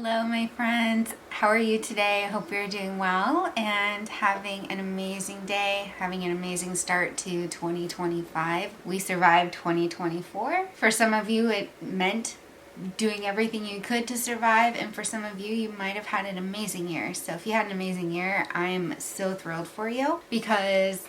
Hello, my friends. How are you today? I hope you're doing well and having an amazing day, having an amazing start to 2025. We survived 2024. For some of you, it meant doing everything you could to survive, and for some of you, you might have had an amazing year. So if you had an amazing year, I'm so thrilled for you because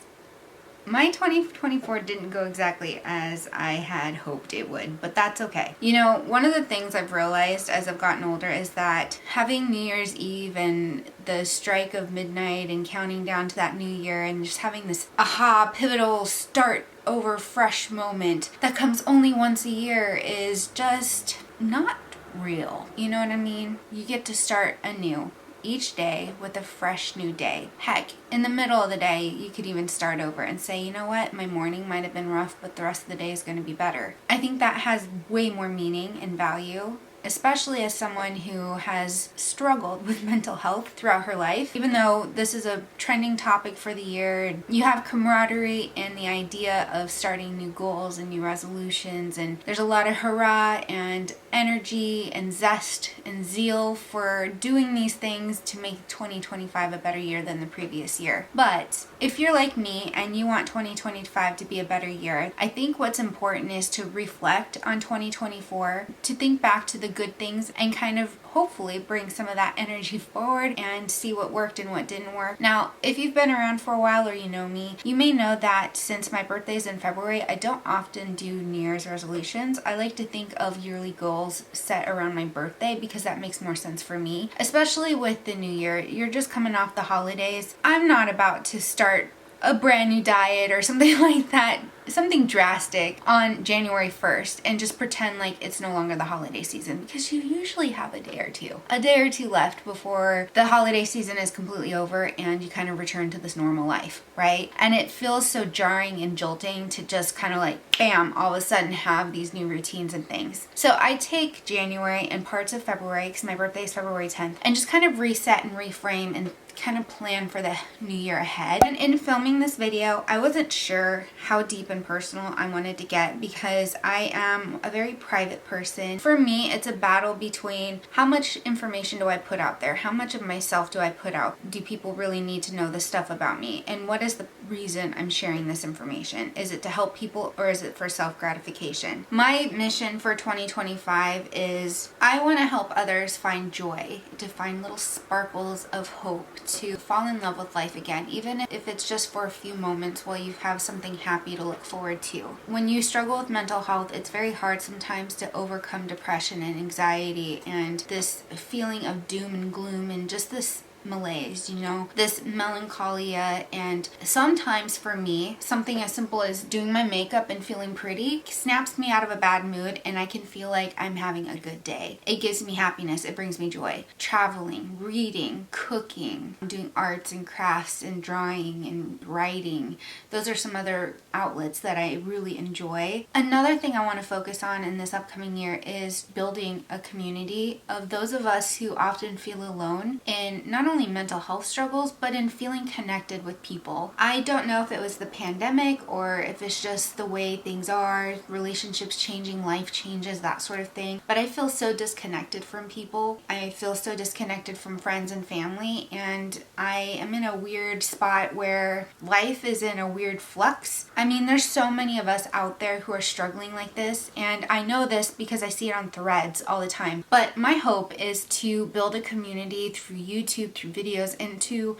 my 2024 didn't go exactly as I had hoped it would, but that's okay. You know, one of the things I've realized as I've gotten older is that having New Year's Eve and the strike of midnight and counting down to that new year and just having this aha, pivotal start over fresh moment that comes only once a year is just not real. You know what I mean? You get to start anew each day with a fresh new day. Heck, in the middle of the day, you could even start over and say, you know what, my morning might have been rough, but the rest of the day is going to be better. I think that has way more meaning and value, especially as someone who has struggled with mental health throughout her life. Even though this is a trending topic for the year, you have camaraderie and the idea of starting new goals and new resolutions, and there's a lot of hurrah and energy and zest and zeal for doing these things to make 2025 a better year than the previous year. But if you're like me and you want 2025 to be a better year, I think what's important is to reflect on 2024, to think back to the good things and kind of hopefully bring some of that energy forward and see what worked and what didn't work. Now, if you've been around for a while or you know me, you may know that since my birthday is in February, I don't often do New Year's resolutions. I like to think of yearly goals set around my birthday because that makes more sense for me. Especially with the new year, you're just coming off the holidays. I'm not about to start a brand new diet or something like that, something drastic on January 1st and just pretend like it's no longer the holiday season, because you usually have a day or two left before the holiday season is completely over and you kind of return to this normal life, right? And it feels so jarring and jolting to just kind of like bam, all of a sudden have these new routines and things. So I take January and parts of February, because my birthday is February 10th, and just kind of reset and reframe and kind of plan for the new year ahead. And in filming this video, I wasn't sure how deep and personal I wanted to get because I am a very private person. For me, it's a battle between how much information do I put out there? How much of myself do I put out? Do people really need to know this stuff about me? And what is the reason I'm sharing this information? Is it to help people or is it for self-gratification? My mission for 2025 is I want to help others find joy, to find little sparkles of hope, to fall in love with life again, even if it's just for a few moments while you have something happy to look forward to. When you struggle with mental health, it's very hard sometimes to overcome depression and anxiety and this feeling of doom and gloom and just this malaise, you know, this melancholia. And sometimes for me, something as simple as doing my makeup and feeling pretty snaps me out of a bad mood and I can feel like I'm having a good day. It gives me happiness. It brings me joy. Traveling, reading, cooking, doing arts and crafts and drawing and writing. Those are some other outlets that I really enjoy. Another thing I want to focus on in this upcoming year is building a community of those of us who often feel alone in not only mental health struggles, but in feeling connected with people. I don't know if it was the pandemic or if it's just the way things are, relationships changing, life changes, that sort of thing. But I feel so disconnected from people. I feel so disconnected from friends and family. And I am in a weird spot where life is in a weird flux. I mean, there's so many of us out there who are struggling like this. And I know this because I see it on threads all the time. But my hope is to build a community through YouTube, through videos, and to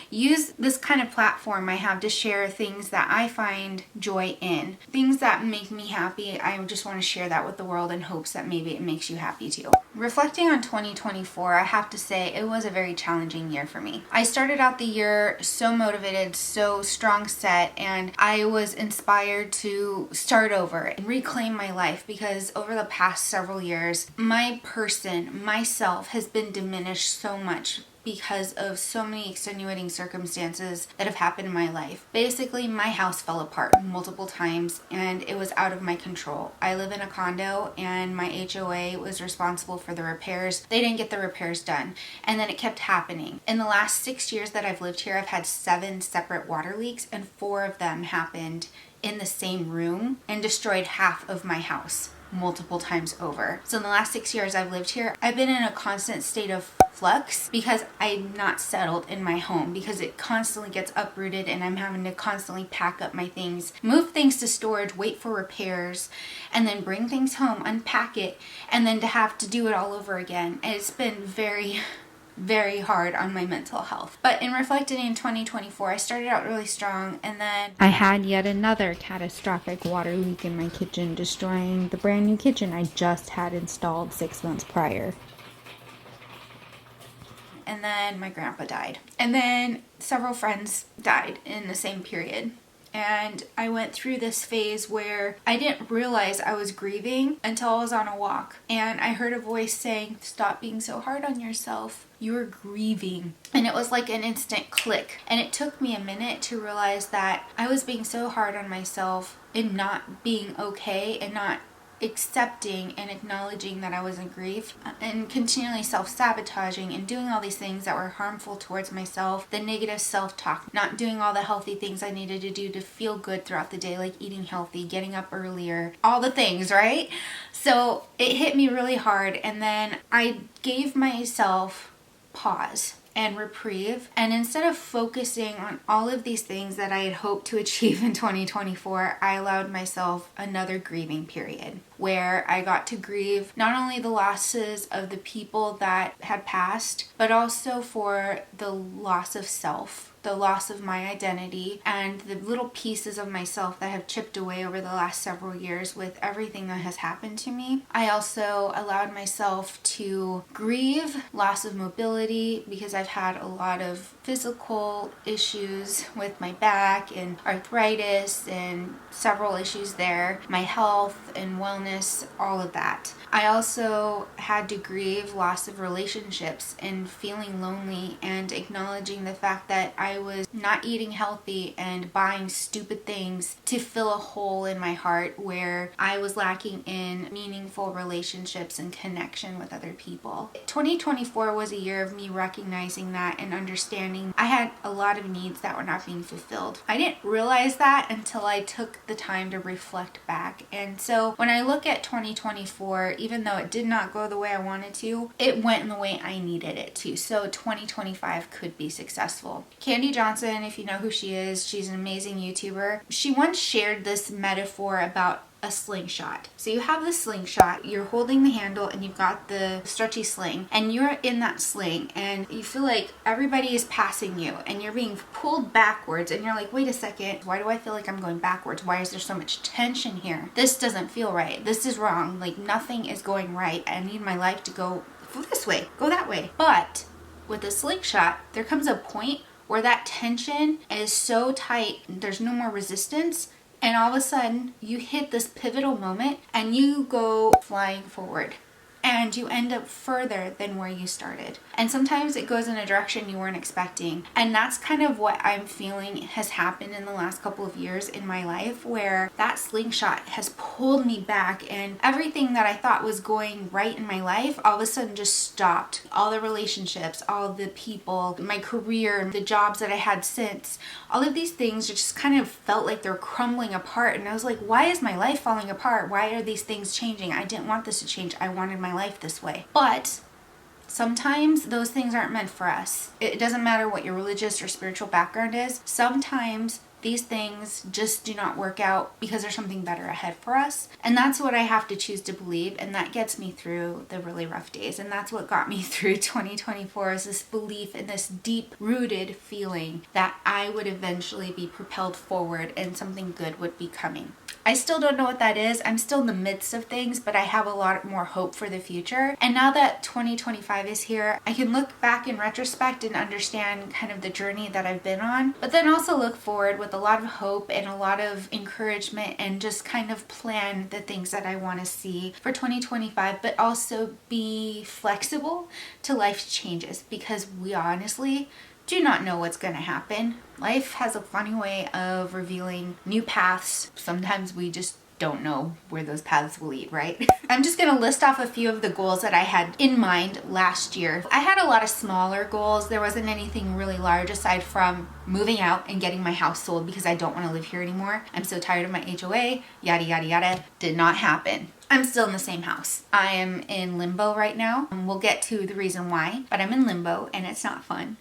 use this kind of platform I have to share things that I find joy in, things that make me happy. I just want to share that with the world in hopes that maybe it makes you happy too. Reflecting on 2024, I have to say it was a very challenging year for me. I started out the year so motivated, so strong set, and I was inspired to start over and reclaim my life because over the past several years, my person, myself, has been diminished so much because of so many extenuating circumstances that have happened in my life. Basically, my house fell apart multiple times and it was out of my control. I live in a condo and my HOA was responsible for the repairs. They didn't get the repairs done. And then it kept happening. In the last 6 years that I've lived here, I've had 7 separate water leaks and 4 of them happened in the same room and destroyed half of my house. multiple times over. So in the last 6 years I've lived here, I've been in a constant state of flux because I'm not settled in my home, because it constantly gets uprooted and I'm having to constantly pack up my things, move things to storage, wait for repairs, and then bring things home, unpack it, and then to have to do it all over again. And it's been very hard on my mental health. But in reflecting in 2024, I started out really strong, and then I had yet another catastrophic water leak in my kitchen, destroying the brand new kitchen I just had installed 6 months prior. And then my grandpa died. And then several friends died in the same period. And I went through this phase where I didn't realize I was grieving until I was on a walk. And I heard a voice saying, "Stop being so hard on yourself. You are grieving." And it was like an instant click. And it took me a minute to realize that I was being so hard on myself and not being okay and not accepting and acknowledging that I was in grief, and continually self-sabotaging and doing all these things that were harmful towards myself, the negative self-talk, not doing all the healthy things I needed to do to feel good throughout the day, like eating healthy, getting up earlier, all the things, right? So it hit me really hard, and then I gave myself pause and reprieve. And instead of focusing on all of these things that I had hoped to achieve in 2024, I allowed myself another grieving period where I got to grieve not only the losses of the people that had passed, but also for the loss of self, the loss of my identity, and the little pieces of myself that have chipped away over the last several years with everything that has happened to me. I also allowed myself to grieve loss of mobility because I've had a lot of physical issues with my back and arthritis and several issues there, my health and wellness, all of that. I also had to grieve loss of relationships and feeling lonely and acknowledging the fact that I was not eating healthy and buying stupid things to fill a hole in my heart where I was lacking in meaningful relationships and connection with other people. 2024 was a year of me recognizing that and understanding I had a lot of needs that were not being fulfilled. I didn't realize that until I took the time to reflect back. And so when I look at 2024, even though it did not go the way I wanted to, it went in the way I needed it to. So 2025 could be successful. Candy Johnson, if you know who she is, she's an amazing YouTuber. She once shared this metaphor about a slingshot. So you have the slingshot, you're holding the handle and you've got the stretchy sling, and you're in that sling and you feel like everybody is passing you and you're being pulled backwards, and you're like, wait a second, why do I feel like I'm going backwards? Why is there so much tension here? This doesn't feel right. This is wrong. Like nothing is going right. I need my life to go this way, go that way. But with a slingshot, there comes a point where that tension is so tight, there's no more resistance. And all of a sudden, you hit this pivotal moment and you go flying forward. And you end up further than where you started. And sometimes it goes in a direction you weren't expecting. And that's kind of what I'm feeling has happened in the last couple of years in my life, where that slingshot has pulled me back and everything that I thought was going right in my life all of a sudden just stopped. All the relationships, all the people, my career, the jobs that I had since, all of these things just kind of felt like they're crumbling apart. And I was like, why is my life falling apart? Why are these things changing? I didn't want this to change. I wanted my life this way. But sometimes those things aren't meant for us. It doesn't matter what your religious or spiritual background is. Sometimes these things just do not work out because there's something better ahead for us. And that's what I have to choose to believe. And that gets me through the really rough days. And that's what got me through 2024, is this belief in this deep rooted feeling that I would eventually be propelled forward and something good would be coming. I still don't know what that is. I'm still in the midst of things, but I have a lot more hope for the future. And now that 2025 is here, I can look back in retrospect and understand kind of the journey that I've been on, but then also look forward with a lot of hope and a lot of encouragement and just kind of plan the things that I want to see for 2025, but also be flexible to life's changes, because we honestly do not know what's going to happen. Life has a funny way of revealing new paths. Sometimes we just don't know where those paths will lead, right? I'm just gonna list off a few of the goals that I had in mind last year. I had a lot of smaller goals. There wasn't anything really large aside from moving out and getting my house sold because I don't want to live here anymore. I'm so tired of my HOA, yada, yada, yada. Did not happen. I'm still in the same house. I am in limbo right now. We'll get to the reason why, but I'm in limbo and it's not fun.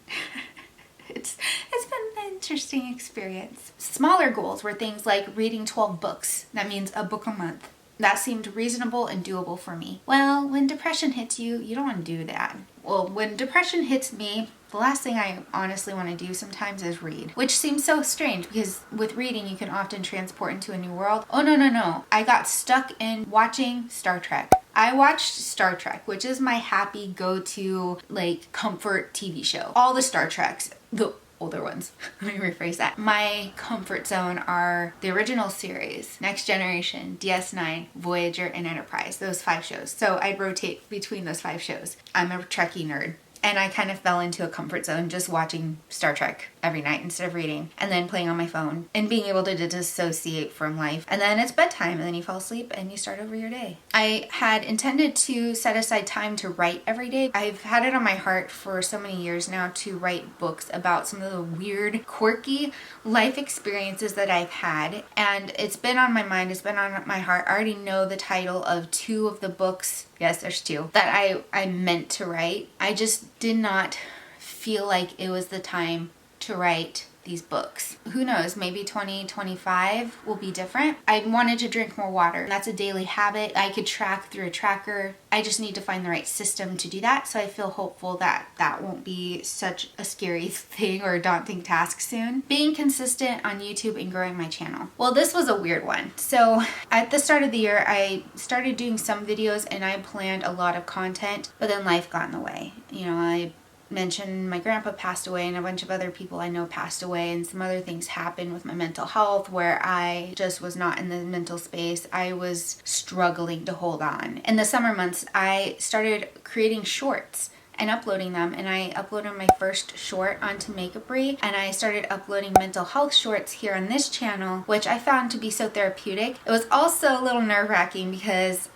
It's been an interesting experience. Smaller goals were things like reading 12 books. That means a book a month. That seemed reasonable and doable for me. Well, when depression hits you, you don't want to do that. Well, when depression hits me, the last thing I honestly want to do sometimes is read, which seems so strange because with reading, you can often transport into a new world. Oh, no. I got stuck in watching Star Trek. I watched Star Trek, which is my happy go-to like comfort TV show. All the Star Treks, the older ones. Let me rephrase that. My comfort zone are the original series, Next Generation, DS9, Voyager, and Enterprise. Those 5 shows. So I'd rotate between those 5 shows. I'm a Trekkie nerd. And I kind of fell into a comfort zone just watching Star Trek every night instead of reading, and then playing on my phone and being able to dissociate from life. And then it's bedtime and then you fall asleep and you start over your day. I had intended to set aside time to write every day. I've had it on my heart for so many years now to write books about some of the weird, quirky life experiences that I've had. And it's been on my mind, it's been on my heart. I already know the title of 2 of the books. Yes, there's 2 that I meant to write. I just did not feel like it was the time to write these books. Who knows, maybe 2025 will be different. I wanted to drink more water. That's a daily habit. I could track through a tracker. I just need to find the right system to do that. So I feel hopeful that that won't be such a scary thing or a daunting task soon. Being consistent on YouTube and growing my channel. Well, this was a weird one. So at the start of the year, I started doing some videos and I planned a lot of content, but then life got in the way. You know, I mentioned my grandpa passed away and a bunch of other people I know passed away, and some other things happened with my mental health where I just was not in the mental space. I was struggling to hold on. In the summer months, I started creating shorts and uploading them, and I uploaded my first short onto Makeup-Ry, and I started uploading mental health shorts here on this channel, which I found to be so therapeutic. It was also a little nerve-wracking because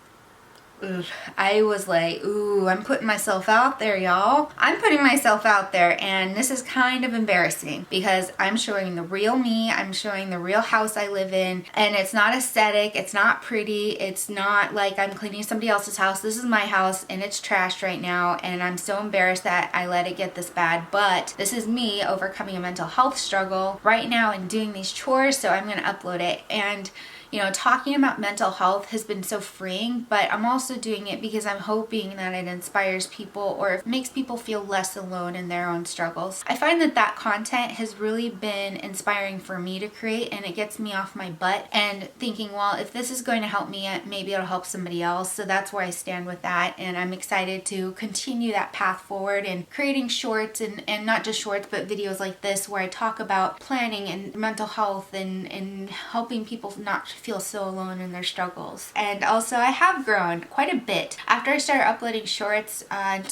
I was like, ooh, I'm putting myself out there, y'all. I'm putting myself out there, and this is kind of embarrassing because I'm showing the real me. I'm showing the real house I live in, and it's not aesthetic. It's not pretty. It's not like I'm cleaning somebody else's house. This is my house, and it's trashed right now, and I'm so embarrassed that I let it get this bad, but this is me overcoming a mental health struggle right now and doing these chores, so I'm going to upload it. And you know, talking about mental health has been so freeing, but I'm also doing it because I'm hoping that it inspires people or makes people feel less alone in their own struggles. I find that that content has really been inspiring for me to create, and it gets me off my butt and thinking, well, if this is going to help me, maybe it'll help somebody else. So that's where I stand with that, and I'm excited to continue that path forward and creating shorts and not just shorts, but videos like this where I talk about planning and mental health and helping people not feel so alone in their struggles. And also I have grown quite a bit. After I started uploading shorts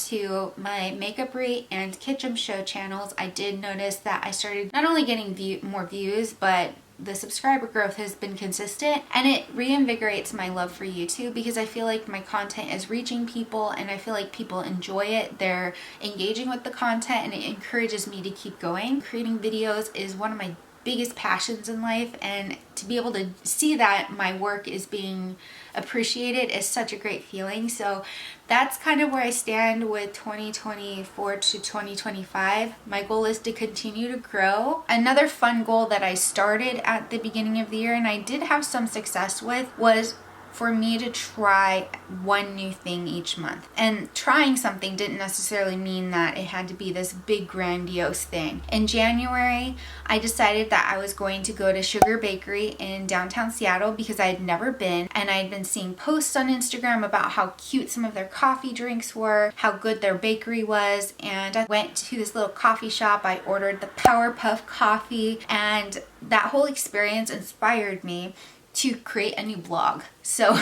to my Makeup-Ry and Kitchen Show channels, I did notice that I started not only getting more views, but the subscriber growth has been consistent, and it reinvigorates my love for YouTube because I feel like my content is reaching people and I feel like people enjoy it. They're engaging with the content and it encourages me to keep going. Creating videos is one of my biggest passions in life, and to be able to see that my work is being appreciated is such a great feeling. So that's kind of where I stand with 2024 to 2025. My goal is to continue to grow. Another fun goal that I started at the beginning of the year and I did have some success with was for me to try one new thing each month. And trying something didn't necessarily mean that it had to be this big grandiose thing. In January, I decided that I was going to go to Sugar Bakery in downtown Seattle because I had never been, and I had been seeing posts on Instagram about how cute some of their coffee drinks were, how good their bakery was, and I went to this little coffee shop. I ordered the Powerpuff coffee, and that whole experience inspired me to create a new blog. So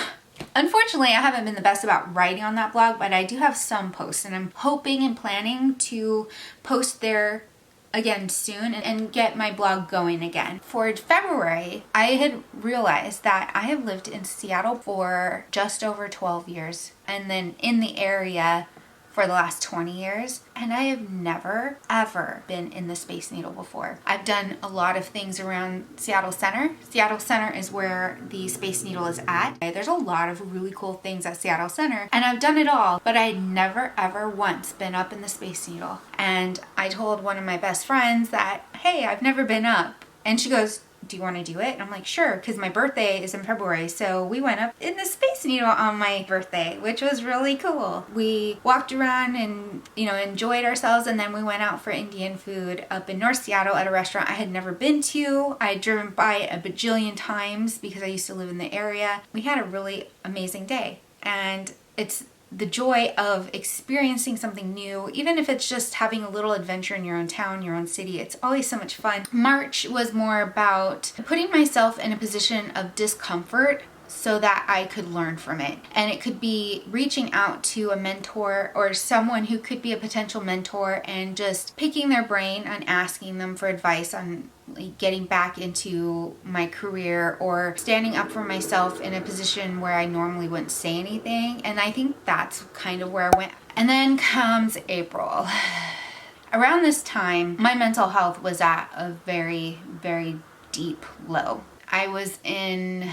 unfortunately, I haven't been the best about writing on that blog, but I do have some posts, and I'm hoping and planning to post there again soon and get my blog going again. For February, I had realized that I have lived in Seattle for just over 12 years and then in the area for the last 20 years, and I have never ever been in the Space Needle before. I've done a lot of things around Seattle Center. Seattle Center is where the Space Needle is at. There's a lot of really cool things at Seattle Center, and I've done it all, but I'd never ever once been up in the Space Needle. And I told one of my best friends that, hey, I've never been up. And she goes, do you want to do it? And I'm like, sure, because my birthday is in February. So we went up in the Space Needle on my birthday, which was really cool. We walked around and, enjoyed ourselves. And then we went out for Indian food up in North Seattle at a restaurant I had never been to. I had driven by a bajillion times because I used to live in the area. We had a really amazing day. And it's the joy of experiencing something new, even if it's just having a little adventure in your own town, your own city. It's always so much fun. March was more about putting myself in a position of discomfort so that I could learn from it. And it could be reaching out to a mentor or someone who could be a potential mentor and just picking their brain and asking them for advice on getting back into my career or standing up for myself in a position where I normally wouldn't say anything. And I think that's kind of where I went. And then comes April. Around this time, my mental health was at a very, very deep low. I was in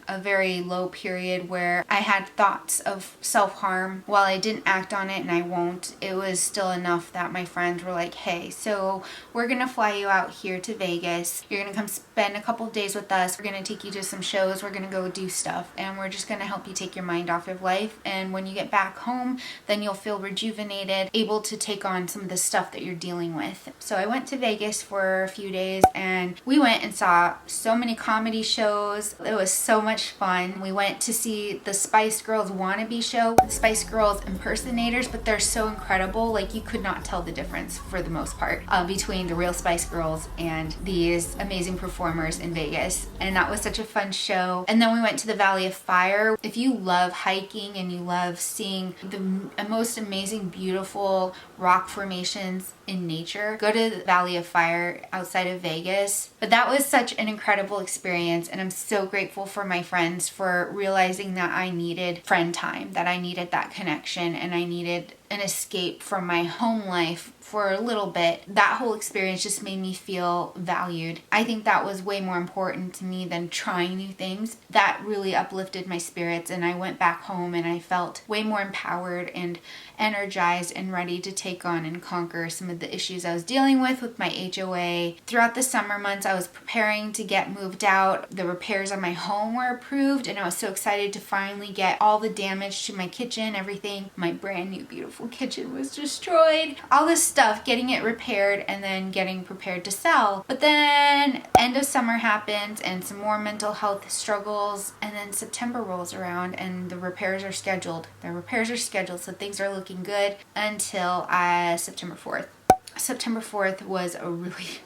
a very low period where I had thoughts of self-harm. While I didn't act on it, and I won't, it was still enough that my friends were like, hey, so we're gonna fly you out here to Vegas. You're gonna come spend a couple of days with us. We're gonna take you to some shows. We're gonna go do stuff, and we're just gonna help you take your mind off of life. And when you get back home, then you'll feel rejuvenated, able to take on some of the stuff that you're dealing with. So I went to Vegas for a few days, and we went and saw so many comedy shows. It was so much fun. We went to see the Spice Girls wannabe show, the Spice Girls impersonators, but they're so incredible. Like, you could not tell the difference for the most part between the real Spice Girls and these amazing performers in Vegas. And that was such a fun show. And then we went to the Valley of Fire. If you love hiking and you love seeing the most amazing, beautiful rock formations in nature, go to the Valley of Fire outside of Vegas. But that was such an incredible experience, and I'm so grateful for my friends for realizing that I needed friend time, that I needed that connection, and I needed an escape from my home life for a little bit. That whole experience just made me feel valued. I think that was way more important to me than trying new things. That really uplifted my spirits, and I went back home and I felt way more empowered and energized and ready to take on and conquer some of the issues I was dealing with my HOA. Throughout the summer months, I was preparing to get moved out. The repairs on my home were approved, and I was so excited to finally get all the damage to my kitchen, everything. My brand new beautiful kitchen was destroyed. All this stuff, getting it repaired and then getting prepared to sell. But then end of summer happens and some more mental health struggles, and then September rolls around and the repairs are scheduled. So things are looking good until September 4th. September 4th was a really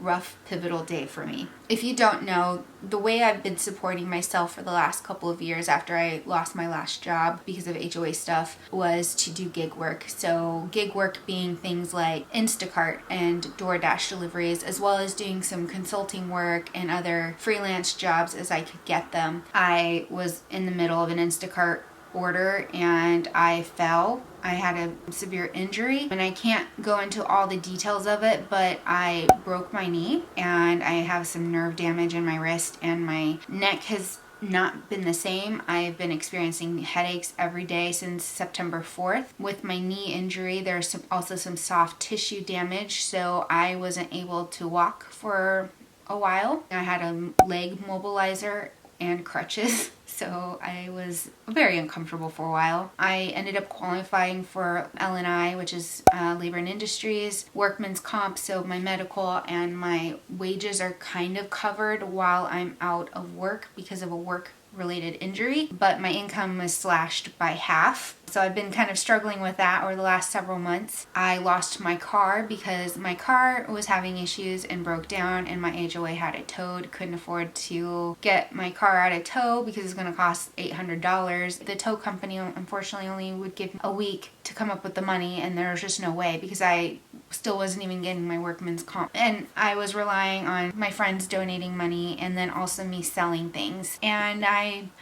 rough, pivotal day for me. If you don't know, the way I've been supporting myself for the last couple of years after I lost my last job because of HOA stuff was to do gig work. So gig work being things like Instacart and DoorDash deliveries, as well as doing some consulting work and other freelance jobs as I could get them. I was in the middle of an Instacart order and I fell. I had a severe injury, and I can't go into all the details of it, but I broke my knee and I have some nerve damage in my wrist, and my neck has not been the same. I've been experiencing headaches every day since September 4th. With my knee injury, there's also some soft tissue damage, so I wasn't able to walk for a while. I had a leg mobilizer and crutches, so I was very uncomfortable for a while. I ended up qualifying for L&I, which is labor and industries, workman's comp, so my medical and my wages are kind of covered while I'm out of work because of a work-related injury, but my income was slashed by half. So I've been kind of struggling with that over the last several months. I lost my car because my car was having issues and broke down, and my HOA had it towed. Couldn't afford to get my car out of tow because it's going to cost $800. The tow company unfortunately only would give a week to come up with the money, and there was just no way because I still wasn't even getting my workman's comp. And I was relying on my friends donating money and then also me selling things. And I'm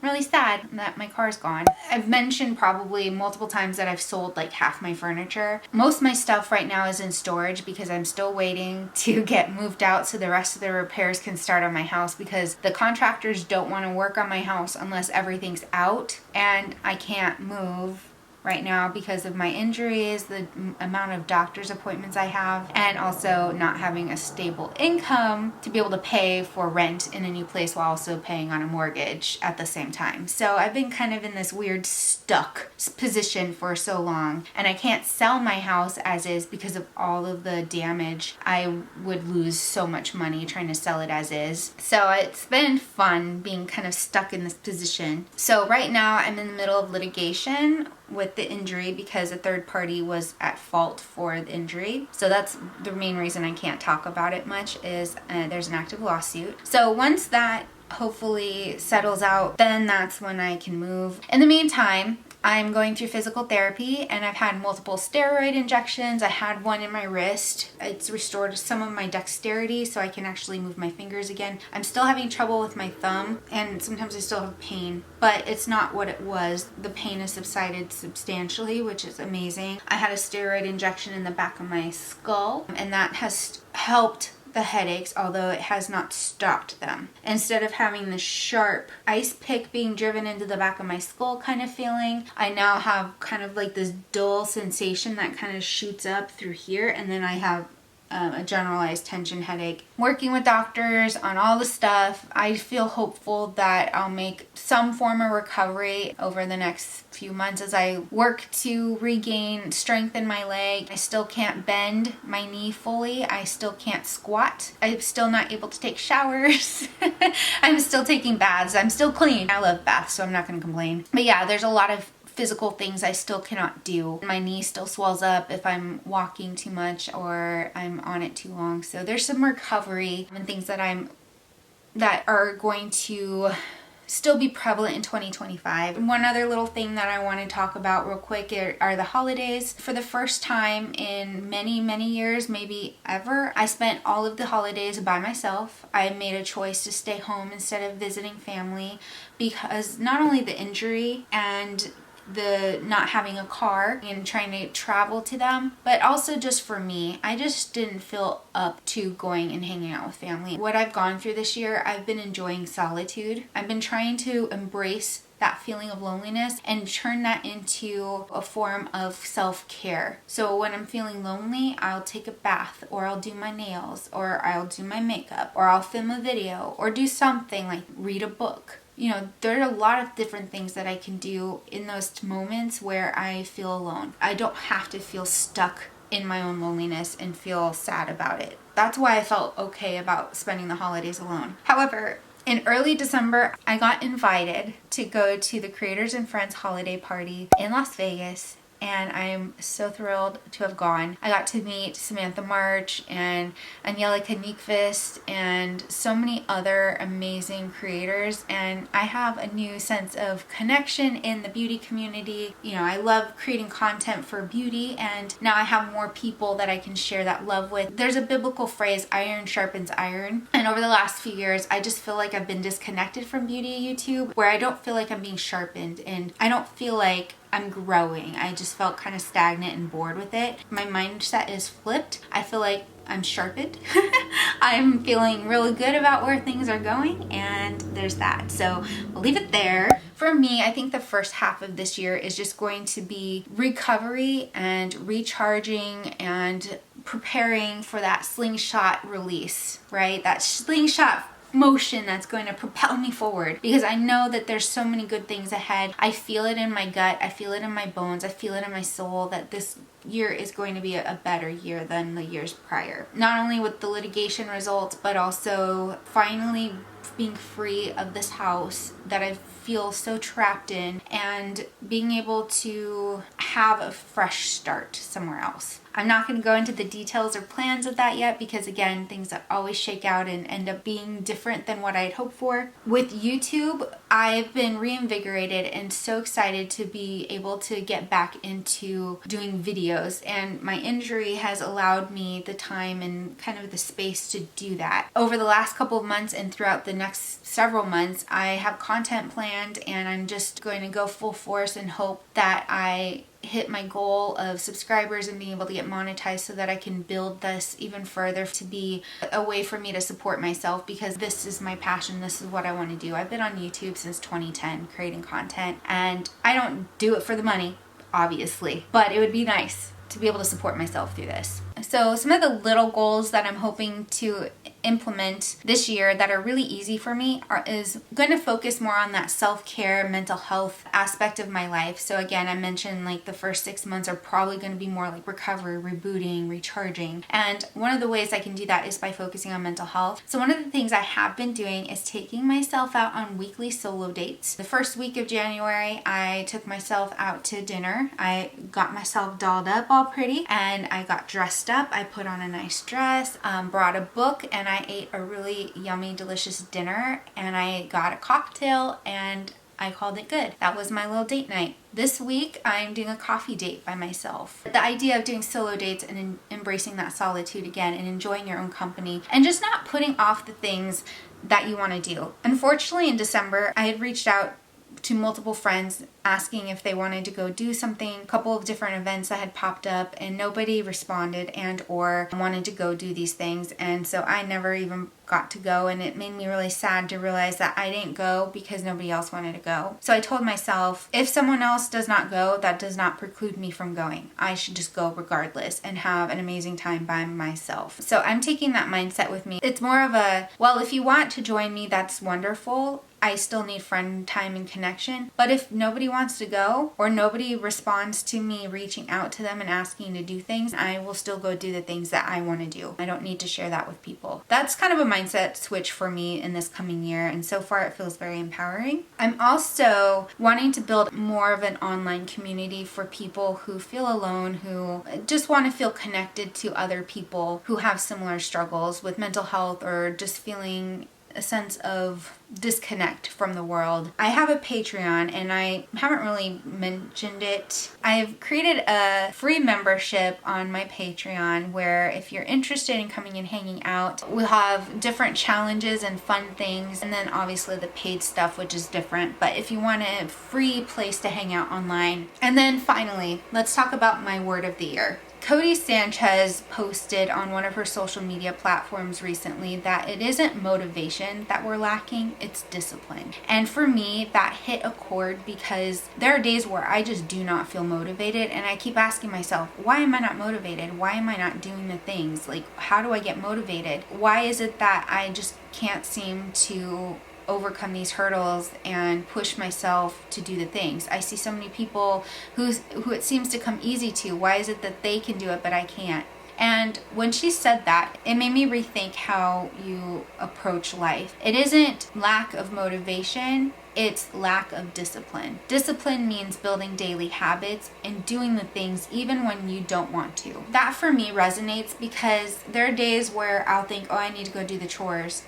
really sad that my car's gone. I've mentioned probably multiple times that I've sold like half my furniture. Most of my stuff right now is in storage because I'm still waiting to get moved out so the rest of the repairs can start on my house, because the contractors don't want to work on my house unless everything's out, and I can't move right now because of my injuries, the amount of doctor's appointments I have, and also not having a stable income to be able to pay for rent in a new place while also paying on a mortgage at the same time. So I've been kind of in this weird stuck position for so long, and I can't sell my house as is because of all of the damage. I would lose so much money trying to sell it as is. So it's been fun being kind of stuck in this position. So right now I'm in the middle of litigation with the injury because a third party was at fault for the injury. So that's the main reason I can't talk about it much, is there's an active lawsuit. So once that hopefully settles out, then that's when I can move. In the meantime, I'm going through physical therapy, and I've had multiple steroid injections. I had one in my wrist. It's restored some of my dexterity so I can actually move my fingers again. I'm still having trouble with my thumb, and sometimes I still have pain, but it's not what it was. The pain has subsided substantially, which is amazing. I had a steroid injection in the back of my skull, and that has helped the headaches, although it has not stopped them. Instead of having the sharp ice pick being driven into the back of my skull kind of feeling, I now have kind of like this dull sensation that kind of shoots up through here, and then I have a generalized tension headache. Working with doctors on all the stuff, I feel hopeful that I'll make some form of recovery over the next few months as I work to regain strength in my leg. I still can't bend my knee fully. I still can't squat. I'm still not able to take showers. I'm still taking baths. I'm still clean. I love baths, so I'm not going to complain. But yeah, there's a lot of physical things I still cannot do. My knee still swells up if I'm walking too much or I'm on it too long. So there's some recovery and things that are going to still be prevalent in 2025. And one other little thing that I want to talk about real quick are the holidays. For the first time in many, many years, maybe ever, I spent all of the holidays by myself. I made a choice to stay home instead of visiting family because not only the injury and the not having a car and trying to travel to them, but also just for me, I just didn't feel up to going and hanging out with family. What I've gone through this year, I've been enjoying solitude. I've been trying to embrace that feeling of loneliness and turn that into a form of self-care. So when I'm feeling lonely, I'll take a bath, or I'll do my nails, or I'll do my makeup, or I'll film a video, or do something like read a book. You know, there are a lot of different things that I can do in those moments where I feel alone. I don't have to feel stuck in my own loneliness and feel sad about it. That's why I felt okay about spending the holidays alone. However, in early December, I got invited to go to the Creators and Friends holiday party in Las Vegas, and I'm so thrilled to have gone. I got to meet Samantha March and Angelica Nyqvist and so many other amazing creators, and I have a new sense of connection in the beauty community. You know, I love creating content for beauty, and now I have more people that I can share that love with. There's a biblical phrase, iron sharpens iron, and over the last few years, I just feel like I've been disconnected from beauty YouTube, where I don't feel like I'm being sharpened, and I don't feel like I'm growing. I just felt kind of stagnant and bored with it. My mindset is flipped. I feel like I'm sharpened. I'm feeling really good about where things are going, and there's that. So we'll leave it there. For me, I think the first half of this year is just going to be recovery and recharging and preparing for that slingshot release, right? That slingshot motion that's going to propel me forward, because I know that there's so many good things ahead. I feel it in my gut, I feel it in my bones, I feel it in my soul that this year is going to be a better year than the years prior. Not only with the litigation results, but also finally being free of this house that I feel so trapped in, and being able to have a fresh start somewhere else. I'm not going to go into the details or plans of that yet, because again, things that always shake out and end up being different than what I had hoped for. With YouTube, I've been reinvigorated and so excited to be able to get back into doing videos videos, and my injury has allowed me the time and kind of the space to do that. Over the last couple of months and throughout the next several months, I have content planned, and I'm just going to go full force and hope that I hit my goal of subscribers and being able to get monetized so that I can build this even further to be a way for me to support myself, because this is my passion. This is what I want to do. I've been on YouTube since 2010 creating content, and I don't do it for the money, obviously, but it would be nice to be able to support myself through this. So some of the little goals that I'm hoping to implement this year that are really easy for me is going to focus more on that self-care, mental health aspect of my life. So again, I mentioned like the first 6 months are probably going to be more like recovery, rebooting, recharging. And one of the ways I can do that is by focusing on mental health. So one of the things I have been doing is taking myself out on weekly solo dates. The first week of January, I took myself out to dinner. I got myself dolled up all pretty, and I got dressed up. I put on a nice dress, brought a book, and I ate a really yummy, delicious dinner, and I got a cocktail, and I called it good. That was my little date night. This week, I'm doing a coffee date by myself. The idea of doing solo dates and embracing that solitude again and enjoying your own company and just not putting off the things that you want to do. Unfortunately, in December, I had reached out to multiple friends asking if they wanted to go do something, a couple of different events that had popped up, and nobody responded and or wanted to go do these things, and so I never even got to go, and it made me really sad to realize that I didn't go because nobody else wanted to go. So I told myself, if someone else does not go, that does not preclude me from going. I should just go regardless and have an amazing time by myself. So I'm taking that mindset with me. It's more of a, well, if you want to join me, that's wonderful. I still need friend time and connection. But if nobody wants to go or nobody responds to me reaching out to them and asking to do things, I will still go do the things that I want to do. I don't need to share that with people. That's kind of a mindset switch for me in this coming year, and so far it feels very empowering. I'm also wanting to build more of an online community for people who feel alone, who just want to feel connected to other people who have similar struggles with mental health or just feeling a sense of disconnect from the world. I have a Patreon, and I haven't really mentioned it. I've created a free membership on my Patreon where if you're interested in coming and hanging out, we'll have different challenges and fun things, and then obviously the paid stuff, which is different. But if you want a free place to hang out online. And then finally, let's talk about my word of the year. Cody Sanchez posted on one of her social media platforms recently that it isn't motivation that we're lacking, it's discipline. And for me, that hit a chord because there are days where I just do not feel motivated, and I keep asking myself, why am I not motivated? Why am I not doing the things? Like, how do I get motivated? Why is it that I just can't seem to overcome these hurdles and push myself to do the things? I see so many people who it seems to come easy to. Why is it that they can do it but I can't? And when she said that, it made me rethink how you approach life. It isn't lack of motivation, it's lack of discipline. Discipline means building daily habits and doing the things even when you don't want to. That for me resonates because there are days where I'll think, oh, I need to go do the chores.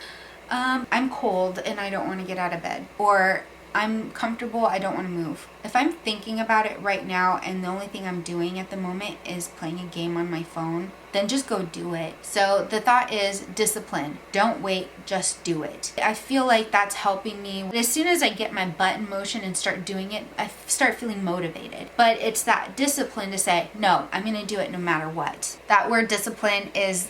I'm cold and I don't want to get out of bed. Or I'm comfortable, I don't want to move. If I'm thinking about it right now and the only thing I'm doing at the moment is playing a game on my phone, then just go do it. So the thought is discipline. Don't wait, just do it. I feel like that's helping me. As soon as I get my butt in motion and start doing it, I start feeling motivated. But it's that discipline to say, no, I'm going to do it no matter what. That word discipline is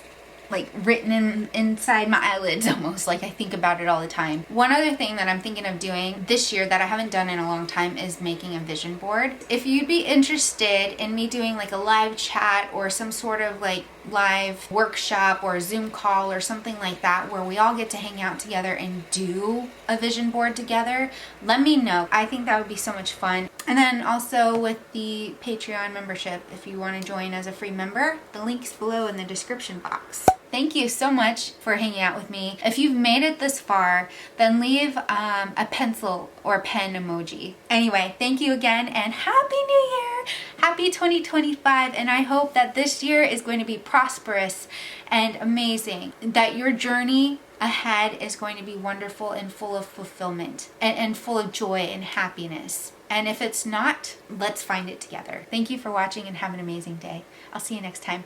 like written inside my eyelids almost, like I think about it all the time. One other thing that I'm thinking of doing this year that I haven't done in a long time is making a vision board. If you'd be interested in me doing like a live chat or some sort of like live workshop or a Zoom call or something like that where we all get to hang out together and do a vision board together, let me know. I think that would be so much fun. And then also with the Patreon membership, if you want to join as a free member, the link's below in the description box. Thank you so much for hanging out with me. If you've made it this far, then leave a pencil or pen emoji. Anyway, thank you again and Happy New Year! Happy 2025, and I hope that this year is going to be prosperous and amazing, that your journey ahead is going to be wonderful and full of fulfillment and full of joy and happiness. And if it's not, let's find it together. Thank you for watching and have an amazing day. I'll see you next time.